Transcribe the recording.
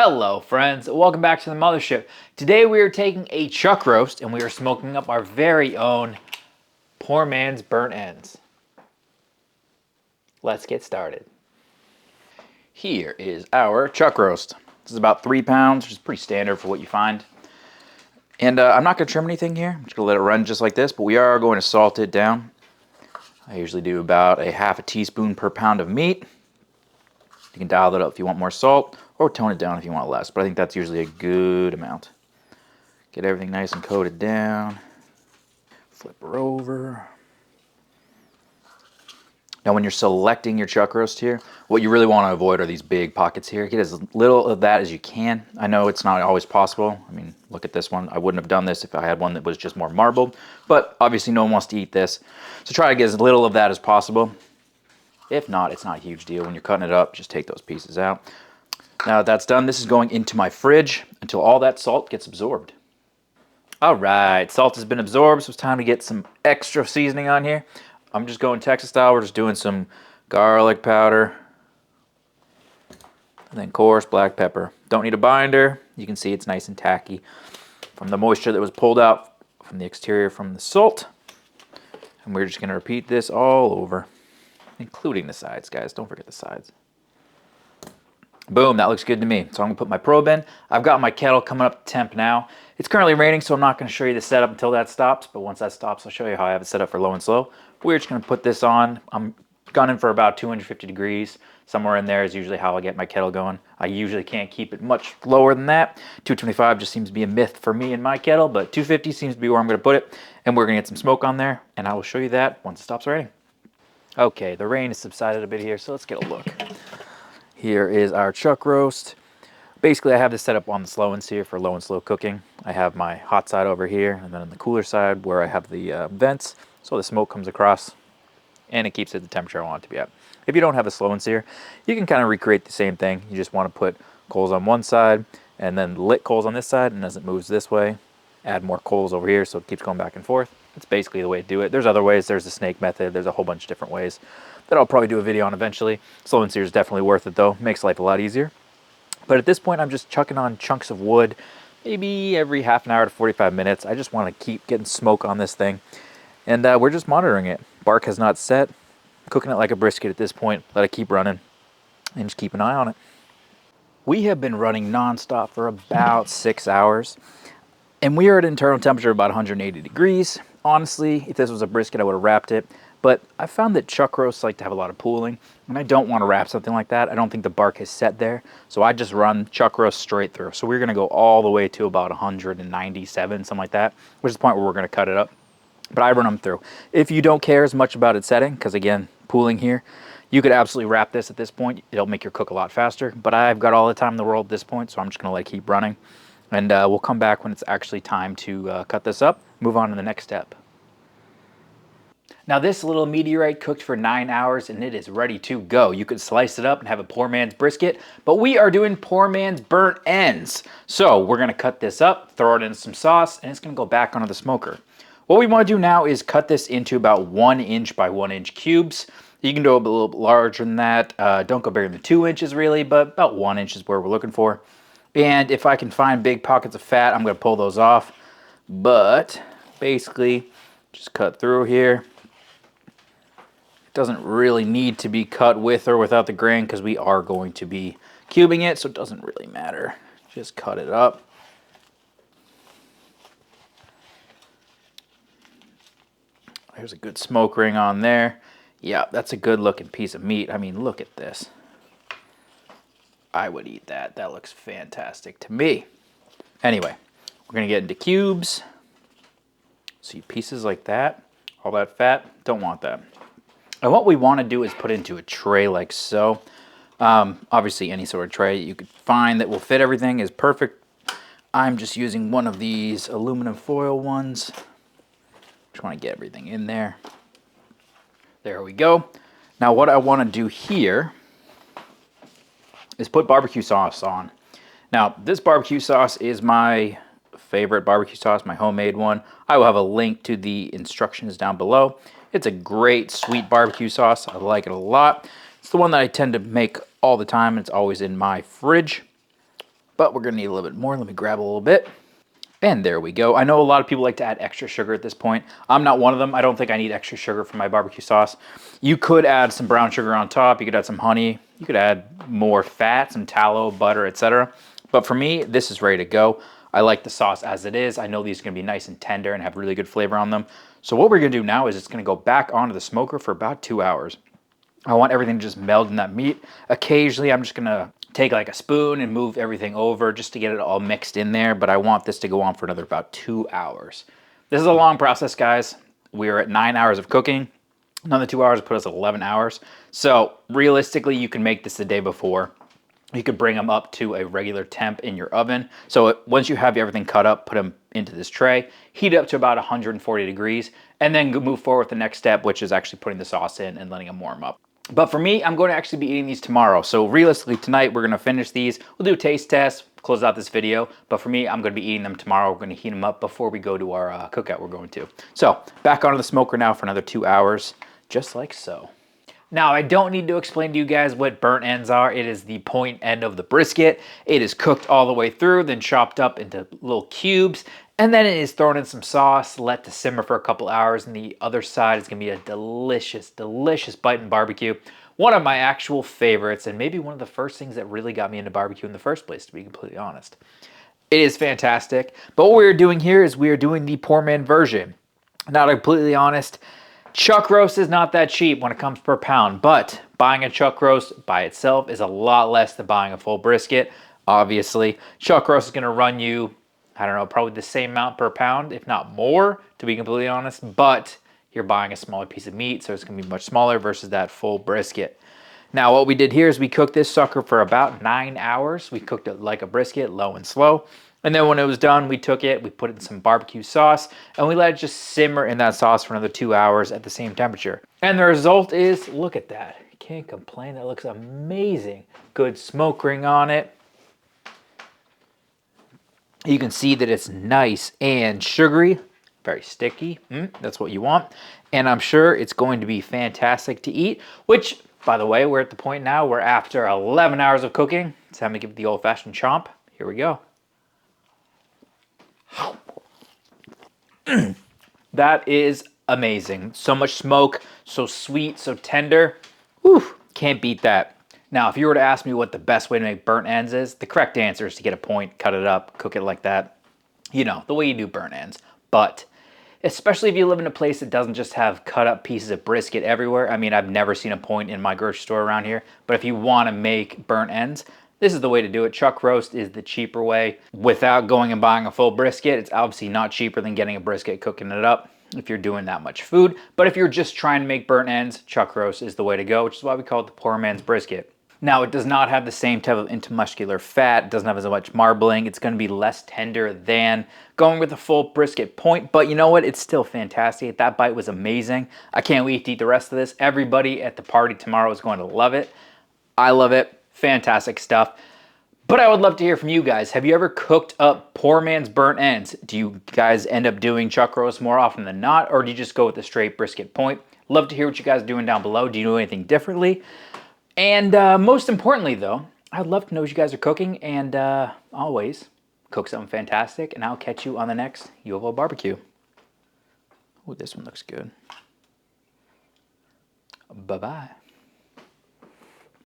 Hello friends, welcome back to the Mothership. Today we are taking a chuck roast and we are smoking up our very own poor man's burnt ends. Let's get started. Here is our chuck roast. This is about 3 pounds, which is pretty standard for what you find. And I'm not going to trim anything here. I'm just going to let it run just like this, but we are going to salt it down. I usually do about a half a teaspoon per pound of meat. You can dial that up if you want more salt, or tone it down if you want less, but I think that's usually a good amount. Get everything nice and coated down. Flip her over. Now when you're selecting your chuck roast here, what you really want to avoid are these big pockets here. Get as little of that as you can. I know it's not always possible. I mean, look at this one. I wouldn't have done this if I had one that was just more marbled, but obviously no one wants to eat this. So try to get as little of that as possible. If not, it's not a huge deal. When you're cutting it up, just take those pieces out. Now that that's done, this is going into my fridge until all that salt gets absorbed. All right, salt has been absorbed, so it's time to get some extra seasoning on here. I'm just going Texas style. We're just doing some garlic powder, and then coarse black pepper. Don't need a binder. You can see it's nice and tacky from the moisture that was pulled out from the exterior from the salt. And we're just going to repeat this all over, including the sides, guys. Don't forget the sides. Boom, that looks good to me. So I'm gonna put my probe in. I've got my kettle coming up to temp now. It's currently raining, so I'm not gonna show you the setup until that stops, but once that stops, I'll show you how I have it set up for low and slow. We're just gonna put this on. I'm gunning for about 250 degrees. Somewhere in there is usually how I get my kettle going. I usually can't keep it much lower than that. 225 just seems to be a myth for me in my kettle, but 250 seems to be where I'm gonna put it, and we're gonna get some smoke on there, and I will show you that once it stops raining. Okay, the rain has subsided a bit here, so let's get a look. Here is our chuck roast. Basically, I have this set up on the slow and here for low and slow cooking. I have my hot side over here, and then on the cooler side where I have the vents, so the smoke comes across, and it keeps it at the temperature I want it to be at. If you don't have a slow and sear, you can kind of recreate the same thing. You just want to put coals on one side, and then lit coals on this side, and as it moves this way, add more coals over here, so it keeps going back and forth. It's basically the way to do it. There's other ways. There's the snake method. There's a whole bunch of different ways that I'll probably do a video on eventually. Slow and sear is definitely worth it though. Makes life a lot easier. But at this point, I'm just chucking on chunks of wood, maybe every half an hour to 45 minutes. I just want to keep getting smoke on this thing. And we're just monitoring it. Bark has not set. Cooking it like a brisket at this point. Let it keep running and just keep an eye on it. We have been running nonstop for about 6 hours. And we are at internal temperature of about 180 degrees. Honestly, if this was a brisket, I would have wrapped it. But I found that chuck roasts like to have a lot of pooling, and I don't want to wrap something like that. I don't think the bark has set there, so I just run chuck roast straight through. So we're going to go all the way to about 197, something like that, which is the point where we're going to cut it up. But I run them through. If you don't care as much about it setting, because again, pooling here, you could absolutely wrap this at this point. It'll make your cook a lot faster, but I've got all the time in the world at this point, so I'm just going to let it keep running. And we'll come back when it's actually time to cut this up, move on to the next step. Now this little meteorite cooked for 9 hours and it is ready to go. You could slice it up and have a poor man's brisket, but we are doing poor man's burnt ends. So we're gonna cut this up, throw it in some sauce, and it's gonna go back onto the smoker. What we wanna do now is cut this into about 1 inch by 1 inch cubes. You can do a little bit larger than that. Don't go bigger than 2 inches really, but about 1 inch is where we're looking for. And if I can find big pockets of fat, I'm gonna pull those off. But basically, just cut through here. It doesn't really need to be cut with or without the grain because we are going to be cubing it, so it doesn't really matter. Just cut it up. There's a good smoke ring on there. Yeah, that's a good looking piece of meat. I mean, look at this. I would eat that. That looks fantastic to me. Anyway, we're going to get into cubes. See, pieces like that, all that fat, don't want that. And what we want to do is put into a tray like so. Obviously, any sort of tray you could find that will fit everything is perfect. I'm just using one of these aluminum foil ones. Just want to get everything in there. There we go. Now what I want to do here is put barbecue sauce on. Now this barbecue sauce is my favorite barbecue sauce, my homemade one. I will have a link to the instructions down below. It's a great sweet barbecue sauce. I like it a lot. It's the one that I tend to make all the time. It's always in my fridge. but we're gonna need a little bit more. Let me grab a little bit. And there we go. I know a lot of people like to add extra sugar at this point. I'm not one of them. I don't think I need extra sugar for my barbecue sauce. You could add some brown sugar on top. You could add some honey. You could add more fat, some tallow, butter, etc. But for me, this is ready to go. I like the sauce as it is. I know these are gonna be nice and tender and have really good flavor on them. So what we're gonna do now is it's gonna go back onto the smoker for about 2 hours. I want everything to just meld in that meat. Occasionally, I'm just gonna take like a spoon and move everything over just to get it all mixed in there, but I want this to go on for another about 2 hours. This is a long process, guys. We're at 9 hours of cooking. Another 2 hours put us at 11 hours. So realistically, you can make this the day before. You could bring them up to a regular temp in your oven. So once you have everything cut up, put them into this tray, heat it up to about 140 degrees, and then move forward with the next step, which is actually putting the sauce in and letting them warm up. But for me, I'm going to actually be eating these tomorrow. So realistically, tonight we're going to finish these. We'll do a taste test, close out this video. But for me, I'm going to be eating them tomorrow. We're going to heat them up before we go to our cookout we're going to. So back onto the smoker now for another 2 hours, just like so. Now, I don't need to explain to you guys what burnt ends are. It is the point end of the brisket. It is cooked all the way through, then chopped up into little cubes, and then it is thrown in some sauce, let to simmer for a couple hours, and the other side is gonna be a delicious, delicious bite in barbecue. One of my actual favorites, and maybe one of the first things that really got me into barbecue in the first place, to be completely honest. It is fantastic, but what we're doing here is we are doing the poor man version. Now, to be completely honest, chuck roast is not that cheap when it comes per pound, but buying a chuck roast by itself is a lot less than buying a full brisket. Obviously, chuck roast is gonna run you, I don't know, probably the same amount per pound, if not more, to be completely honest, but you're buying a smaller piece of meat, so it's gonna be much smaller versus that full brisket. Now, what we did here is we cooked this sucker for about 9 hours. We cooked it like a brisket, low and slow. And then when it was done, we took it, we put it in some barbecue sauce, and we let it just simmer in that sauce for another 2 hours at the same temperature. And the result is, look at that. Can't complain, that looks amazing. Good smoke ring on it. You can see that it's nice and sugary, very sticky. That's what you want. And I'm sure it's going to be fantastic to eat, which, by the way, we're at the point now where after 11 hours of cooking, it's time to give it the old-fashioned chomp. Here we go. That is amazing. So much smoke, so sweet, so tender. Whew, can't beat that. Now, if you were to ask me what the best way to make burnt ends is, the correct answer is to get a point, cut it up, cook it like that. You know, the way you do burnt ends. But especially if you live in a place that doesn't just have cut up pieces of brisket everywhere. I mean, I've never seen a point in my grocery store around here. But if you want to make burnt ends, this is the way to do it. Chuck roast is the cheaper way without going and buying a full brisket. It's obviously not cheaper than getting a brisket, cooking it up if you're doing that much food. But if you're just trying to make burnt ends, chuck roast is the way to go, which is why we call it the poor man's brisket. Now, it does not have the same type of intermuscular fat. It doesn't have as much marbling. It's going to be less tender than going with a full brisket point. But you know what? It's still fantastic. That bite was amazing. I can't wait to eat the rest of this. Everybody at the party tomorrow is going to love it. I love it. Fantastic stuff. But I would love to hear from you guys. Have you ever cooked up poor man's burnt ends? Do you guys end up doing chuck roast more often than not? Or do you just go with the straight brisket point? Love to hear what you guys are doing down below. Do you do anything differently? And most importantly, though, I'd love to know what you guys are cooking. And always, cook something fantastic. And I'll catch you on the next UFO barbecue. Oh, this one looks good. Bye-bye.